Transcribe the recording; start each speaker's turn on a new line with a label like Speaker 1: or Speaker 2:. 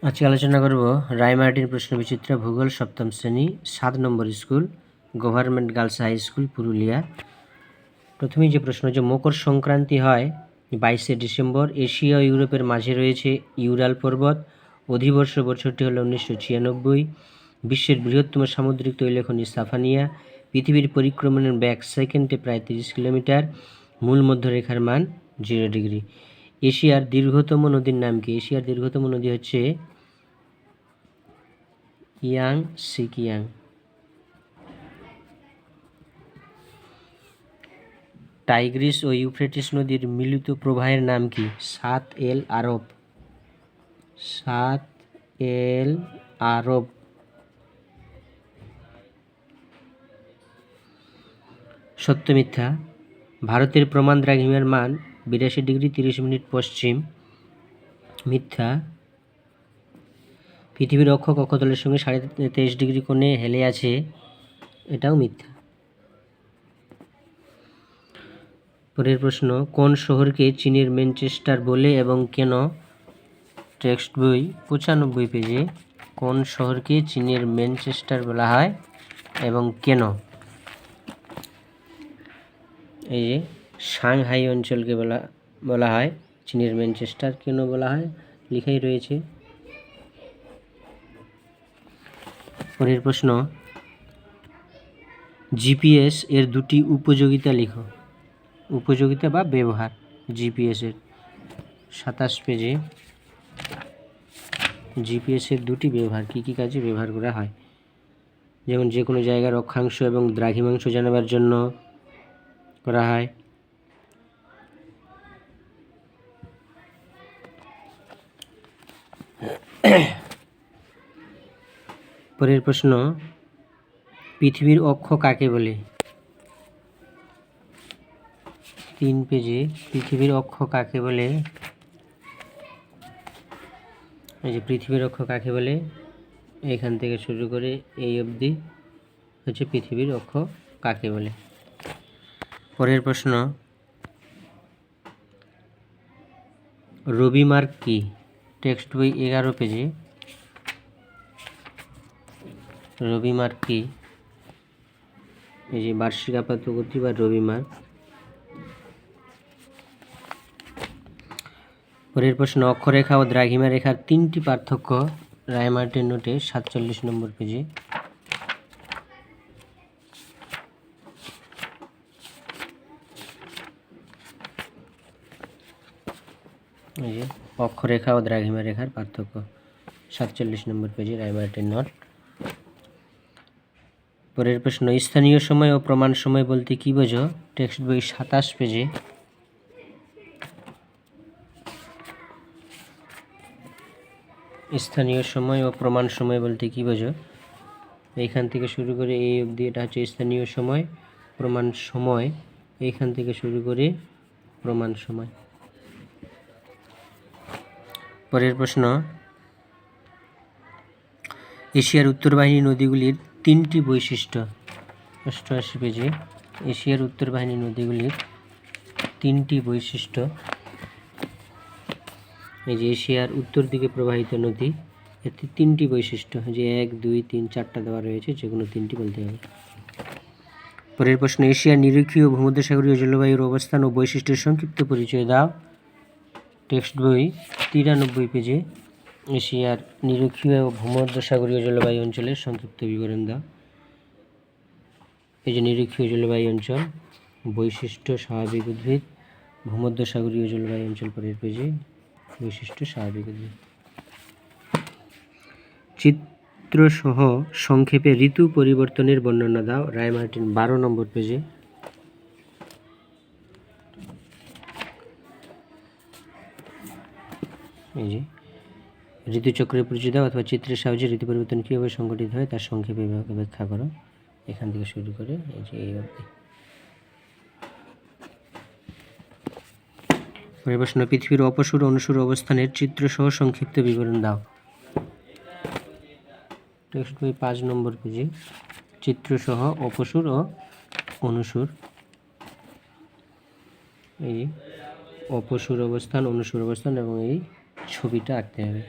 Speaker 1: আজকে আলোচনা করব রায়মার্টিন প্রশ্নবিচিত্র ভূগোল সপ্তম শ্রেণী 7 নম্বর school government girls high school Purulia. প্রথমেই যে প্রশ্ন যে মকর সংক্রান্তি হয় 22শে ডিসেম্বর। এশিয়া ও ইউরোপের মাঝে রয়েছে ইউরাল পর্বত। অধিবর্ষ বছরটি হলো 1996। বিশ্বের বৃহত্তম সামুদ্রিক তৈলখনি সাফানিয়া। পৃথিবীর পরিক্রমণের ব্যাগ সেকেন্ডে প্রায় 30 কিলোমিটার। মূল মধ্যরেখার মান 0 ডিগ্রি। এশিয়ার দীর্ঘতম নদীর নাম কি? এশিয়ার দীর্ঘতম নদী হচ্ছে ইয়াংসিকিয়াং। টাইগ্রিস ও ইউফ্রেটিস নদীর মিলিত প্রবাহের নাম কি? সাত এল আরব। সাত এল আরব। সত্য মিথ্যা? ভারতের প্রমাণ দ্রাঘিমার মান 82 ডিগ্রি 30 মিনিট পশ্চিম। মিথ্যা। পৃথিবীর অক্ষ কক্ষতলের সঙ্গে 23.5 ডিগ্রি কোণে হেলে আছে, এটাও মিথ্যা। পরের প্রশ্ন, কোন শহরকে চীনের ম্যানচেস্টার বলে এবং কেন? টেক্সট বই 95 পেজে কোন শহরকে চীনের ম্যানচেস্টার বলা হয় এবং কেন? এই যে সাংহাই অঞ্চলকে বলা হয় চীনের ম্যানচেস্টার। কেন বলা হয় লেখাই রয়েছে। পরের প্রশ্ন, জিপিএস এর দুটি উপযোগিতা লিখো। উপযোগিতা বা ব্যবহার জিপিএস এর 27 পেজে জিপিএস এর দুটি ব্যবহার কি কি কাজে ব্যবহার করা হয়? যেমন যে কোনো জায়গার অক্ষাংশ এবং দ্রাঘিমাংশ জানাবার জন্য করা হয়। পরের প্রশ্ন, পৃথিবীর অক্ষ কাকে বলে? 3 পেজে পৃথিবীর অক্ষ কাকে বলে? এই যে পৃথিবীর অক্ষ কাকে বলে, এখান থেকে শুরু করে এই অবধি হচ্ছে পৃথিবীর অক্ষ কাকে বলে। পরের প্রশ্ন, রবি মার্ক কি? টেক্সট বই 11 পেজে রবি মার্ক কি? এই যে বার্ষিক আপাত গতি বা রবি মার্ক। পরের প্রশ্ন, অক্ষরেখা ও দ্রাঘিমা রেখার 3টি পার্থক্য রায়মার্টিন নোটে 47 নম্বর পেজে। এই যে অক্ষরেখা ও দ্রাঘিমা রেখার পার্থক্য 47 নম্বর পেজে রায়মার্টিন নোট। পরের প্রশ্ন, স্থানীয় সময় ও প্রমাণ সময় বলতে কি বোঝো? টেক্সট বই 27 পেজে স্থানীয় সময় ও প্রমাণ সময় বলতে কি বোঝো? এইখান থেকে শুরু করে এই অবধি এটা হচ্ছে স্থানীয় সময়, প্রমাণ সময় এইখান থেকে শুরু করে প্রমাণ সময়। পরের প্রশ্ন, এশিয়ার উত্তর বাহিনী নদীগুলির 3টি বৈশিষ্ট্য। 88 পেজে এশিয়ার উত্তর বাহিনী নদীগুলির 3টি বৈশিষ্ট্য। এই যে এশিয়ার উত্তর দিকে প্রবাহিত নদী, এর 3টি বৈশিষ্ট্য, যে 1 2 3 4টা দেওয়া রয়েছে, যে কোনো 3টি বলতে হবে। পরের প্রশ্ন, এশিয়ার নিরক্ষীয় ভূমধ্যসাগরীয় জলবায়ুর অবস্থান ও বৈশিষ্ট্যের সংক্ষিপ্ত পরিচয় দাও। টেক্সট বই 93 পেজে এশিয়ার নিরক্ষীয় ও ভূমধ্যসাগরীয় জলবায়ু অঞ্চলের সংক্ষিপ্ত বিবরণ দাও। এই যে নিরক্ষীয় জলবায়ু অঞ্চল, বৈশিষ্ট্য স্বাভাবিক উদ্ভিদ, ভূমধ্যসাগরীয় জলবায়ু অঞ্চল পরের পেজে, বৈশিষ্ট্য স্বাভাবিক উদ্ভিদ। চিত্রসহ সংক্ষেপে ঋতু পরিবর্তনের বর্ণনা দাও। রায়মার্টিন 12 নম্বর পেজে। এই যে ঋতুচক্রের পরিচয় দাও অথবা চিত্রের সাহায্যে ঋতু পরিবর্তন কীভাবে সংঘটিত হয় তার সংক্ষেপে ব্যাখ্যা করো। এখান থেকে শুরু করে এই যে এই অবধি। পরের প্রশ্ন, পৃথিবীর অপসূর অনুসূর অবস্থানের চিত্রসহ সংক্ষিপ্ত বিবরণ দাও। টেক্সট বই 5 নম্বর পেজে চিত্রসহ অপসূর ও অনুসূর। এই অপসূর অবস্থান, অনুসূর অবস্থান এবং এই ছবিটা আঁকতে হবে।